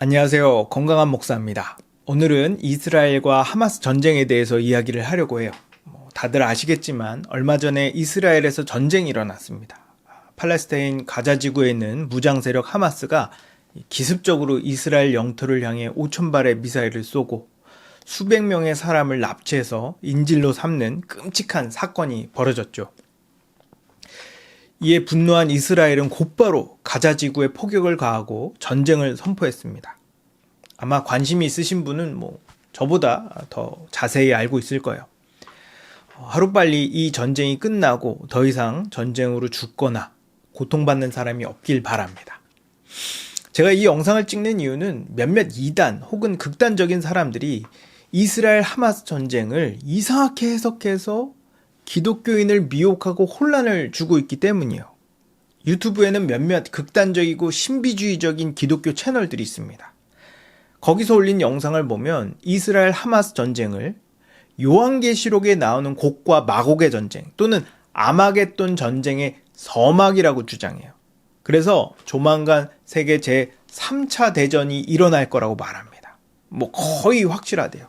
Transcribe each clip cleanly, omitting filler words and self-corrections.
안녕하세요. 건강한 목사입니다. 오늘은 이스라엘과 하마스 전쟁에 대해서 이야기를 하려고 해요. 다들 아시겠지만 얼마 전에 이스라엘에서 전쟁이 일어났습니다. 팔레스타인 가자 지구에 있는 무장 세력 하마스가 기습적으로 이스라엘 영토를 향해 5,000발의 미사일을 쏘고 수백 명의 사람을 납치해서 인질로 삼는 끔찍한 사건이 벌어졌죠. 이에 분노한 이스라엘은 곧바로 가자 지구에 포격을 가하고 전쟁을 선포했습니다. 아마 관심이 있으신 분은 저보다 더 자세히 알고 있을 거예요. 하루빨리 이 전쟁이 끝나고 더 이상 전쟁으로 죽거나 고통받는 사람이 없길 바랍니다. 제가 이 영상을 찍는 이유는 몇몇 이단 혹은 극단적인 사람들이 이스라엘 하마스 전쟁을 이상하게 해석해서 기독교인을 미혹하고 혼란을 주고 있기 때문이에요. 유튜브에는 몇몇 극단적이고 신비주의적인 기독교 채널들이 있습니다. 거기서 올린 영상을 보면 이스라엘 하마스 전쟁을 요한계시록에 나오는 곡과 마곡의 전쟁 또는 아마겟돈 전쟁의 서막이라고 주장해요. 그래서 조만간 세계 제3차 대전이 일어날 거라고 말합니다. 거의 확실하대요.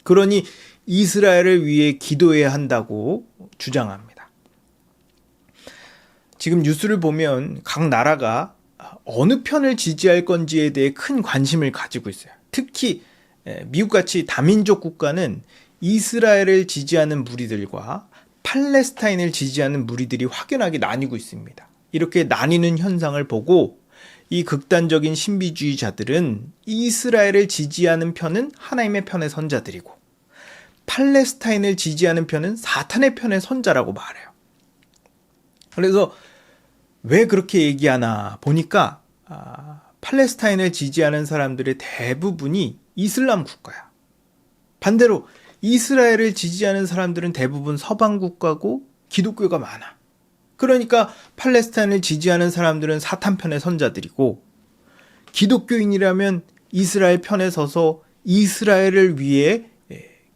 그러니 이스라엘을 위해 기도해야 한다고 주장합니다. 지금 뉴스를 보면 각 나라가 어느 편을 지지할 건지에 대해 큰 관심을 가지고 있어요. 특히 미국같이 다민족 국가는 이스라엘을 지지하는 무리들과 팔레스타인을 지지하는 무리들이 확연하게 나뉘고 있습니다. 이렇게 나뉘는 현상을 보고 이 극단적인 신비주의자들은 이스라엘을 지지하는 편은 하나님의 편의 선자들이고 팔레스타인을 지지하는 편은 사탄의 편의 선자라고 말해요. 그래서 왜 그렇게 얘기하나 보니까 팔레스타인을 지지하는 사람들의 대부분이 이슬람 국가야. 반대로 이스라엘을 지지하는 사람들은 대부분 서방 국가고 기독교가 많아. 그러니까 팔레스타인을 지지하는 사람들은 사탄 편의 선자들이고 기독교인이라면 이스라엘 편에 서서 이스라엘을 위해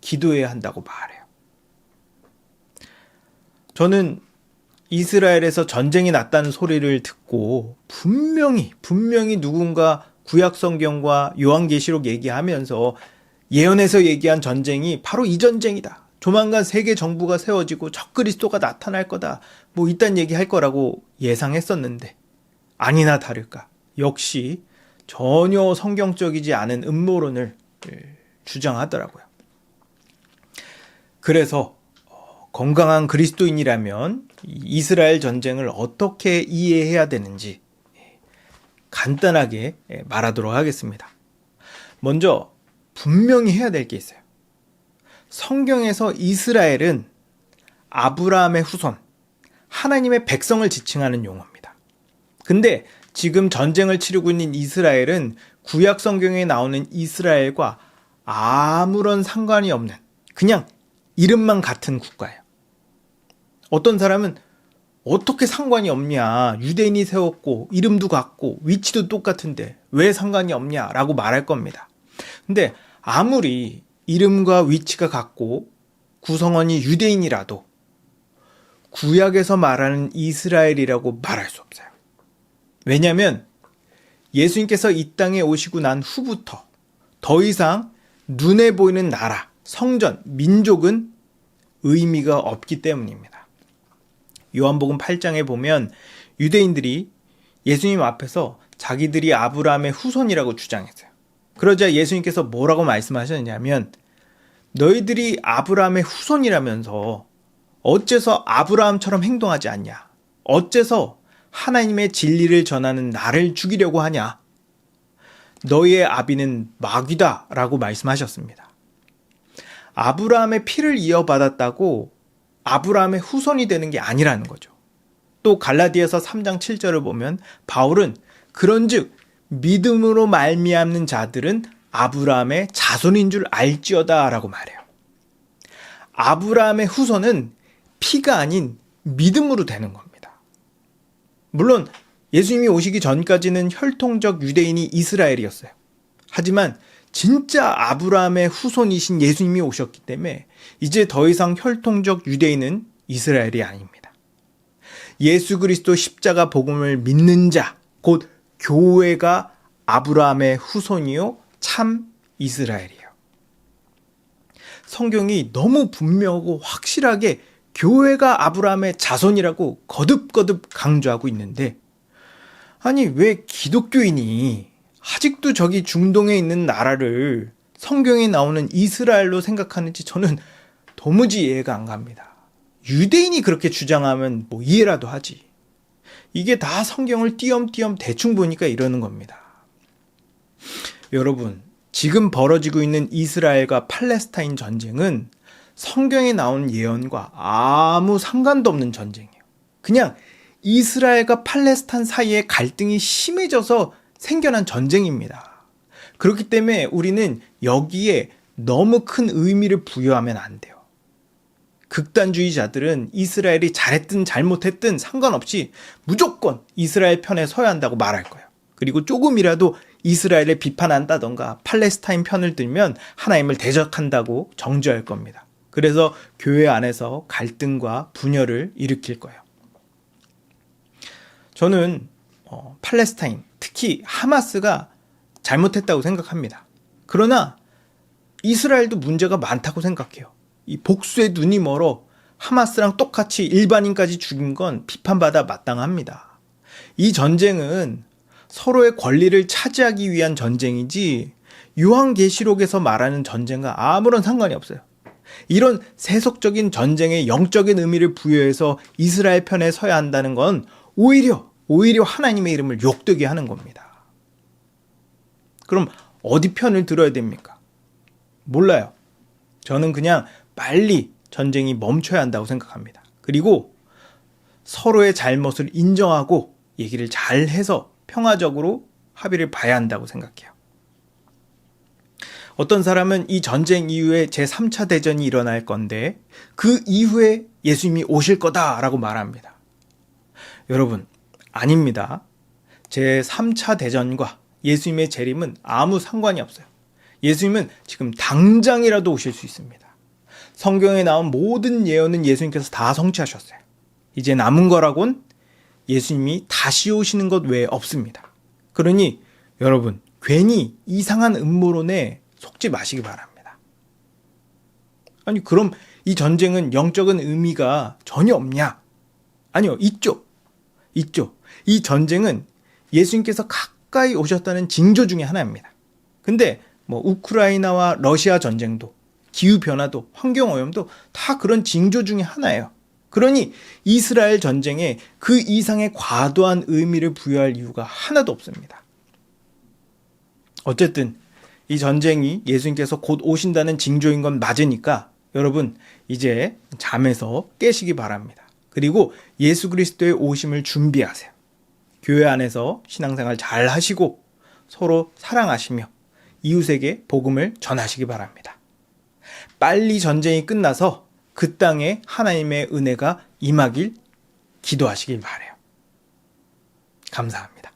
기도해야 한다고 말해요. 저는 이스라엘에서 전쟁이 났다는 소리를 듣고 분명히 누군가 구약 성경과 요한계시록 얘기하면서 예언에서 얘기한 전쟁이 바로 이 전쟁이다. 조만간 세계 정부가 세워지고 적그리스도가 나타날 거다. 이딴 얘기 할 거라고 예상했었는데 아니나 다를까. 역시 전혀 성경적이지 않은 음모론을 주장하더라고요. 그래서 건강한 그리스도인이라면 이스라엘 전쟁을 어떻게 이해해야 되는지 간단하게 말하도록 하겠습니다. 먼저 분명히 해야 될 게 있어요. 성경에서 이스라엘은 아브라함의 후손, 하나님의 백성을 지칭하는 용어입니다. 근데 지금 전쟁을 치르고 있는 이스라엘은 구약 성경에 나오는 이스라엘과 아무런 상관이 없는 그냥 이름만 같은 국가예요. 어떤 사람은 어떻게 상관이 없냐, 유대인이 세웠고 이름도 같고 위치도 똑같은데 왜 상관이 없냐라고 말할 겁니다. 근데 아무리 이름과 위치가 같고 구성원이 유대인이라도 구약에서 말하는 이스라엘이라고 말할 수 없어요. 왜냐하면 예수님께서 이 땅에 오시고 난 후부터 더 이상 눈에 보이는 나라, 성전, 민족은 의미가 없기 때문입니다. 요한복음 8장에 보면 유대인들이 예수님 앞에서 자기들이 아브라함의 후손이라고 주장했어요. 그러자 예수님께서 뭐라고 말씀하셨냐면 너희들이 아브라함의 후손이라면서 어째서 아브라함처럼 행동하지 않냐? 어째서 하나님의 진리를 전하는 나를 죽이려고 하냐? 너희의 아비는 마귀다 라고 말씀하셨습니다. 아브라함의 피를 이어받았다고 아브라함의 후손이 되는 게 아니라는 거죠. 또 갈라디아서 3장 7절을 보면 바울은 그런즉 믿음으로 말미암는 자들은 아브라함의 자손인 줄 알지어다 라고 말해요. 아브라함의 후손은 피가 아닌 믿음으로 되는 겁니다. 물론 예수님이 오시기 전까지는 혈통적 유대인이 이스라엘이었어요. 하지만 진짜 아브라함의 후손이신 예수님이 오셨기 때문에 이제 더 이상 혈통적 유대인은 이스라엘이 아닙니다. 예수 그리스도 십자가 복음을 믿는 자, 곧 교회가 아브라함의 후손이요 참 이스라엘이에요. 성경이 너무 분명하고 확실하게 교회가 아브라함의 자손이라고 거듭거듭 강조하고 있는데, 아니 왜 기독교인이 아직도 저기 중동에 있는 나라를 성경에 나오는 이스라엘로 생각하는지 저는 도무지 이해가 안 갑니다. 유대인이 그렇게 주장하면 뭐 이해라도 하지. 이게 다 성경을 띄엄띄엄 대충 보니까 이러는 겁니다. 여러분, 지금 벌어지고 있는 이스라엘과 팔레스타인 전쟁은 성경에 나온 예언과 아무 상관도 없는 전쟁이에요. 그냥 이스라엘과 팔레스타인 사이의 갈등이 심해져서 생겨난 전쟁입니다. 그렇기 때문에 우리는 여기에 너무 큰 의미를 부여하면 안 돼요. 극단주의자들은 이스라엘이 잘했든 잘못했든 상관없이 무조건 이스라엘 편에 서야 한다고 말할 거예요. 그리고 조금이라도 이스라엘을 비판한다던가 팔레스타인 편을 들면 하나님을 대적한다고 정죄할 겁니다. 그래서 교회 안에서 갈등과 분열을 일으킬 거예요. 저는 팔레스타인, 특히 하마스가 잘못했다고 생각합니다. 그러나 이스라엘도 문제가 많다고 생각해요. 이 복수의 눈이 멀어 하마스랑 똑같이 일반인까지 죽인 건 비판받아 마땅합니다. 이 전쟁은 서로의 권리를 차지하기 위한 전쟁이지 요한계시록에서 말하는 전쟁과 아무런 상관이 없어요. 이런 세속적인 전쟁에 영적인 의미를 부여해서 이스라엘 편에 서야 한다는 건 오히려 하나님의 이름을 욕되게 하는 겁니다. 그럼 어디 편을 들어야 됩니까? 몰라요. 저는 그냥 빨리 전쟁이 멈춰야 한다고 생각합니다. 그리고 서로의 잘못을 인정하고 얘기를 잘 해서 평화적으로 합의를 봐야 한다고 생각해요. 어떤 사람은 이 전쟁 이후에 제3차 대전이 일어날 건데 그 이후에 예수님이 오실 거다라고 말합니다. 여러분, 아닙니다. 제3차 대전과 예수님의 재림은 아무 상관이 없어요. 예수님은 지금 당장이라도 오실 수 있습니다. 성경에 나온 모든 예언은 예수님께서 다 성취하셨어요. 이제 남은 거라곤 예수님이 다시 오시는 것 외에 없습니다. 그러니 여러분, 괜히 이상한 음모론에 속지 마시기 바랍니다. 아니, 그럼 이 전쟁은 영적인 의미가 전혀 없냐? 아니요, 있죠. 이 전쟁은 예수님께서 가까이 오셨다는 징조 중에 하나입니다. 근데 우크라이나와 러시아 전쟁도, 기후변화도, 환경오염도 다 그런 징조 중에 하나예요. 그러니 이스라엘 전쟁에 그 이상의 과도한 의미를 부여할 이유가 하나도 없습니다. 어쨌든 이 전쟁이 예수님께서 곧 오신다는 징조인 건 맞으니까 여러분 이제 잠에서 깨시기 바랍니다. 그리고 예수 그리스도의 오심을 준비하세요. 교회 안에서 신앙생활 잘 하시고 서로 사랑하시며 이웃에게 복음을 전하시기 바랍니다. 빨리 전쟁이 끝나서 그 땅에 하나님의 은혜가 임하길 기도하시길 바라요. 감사합니다.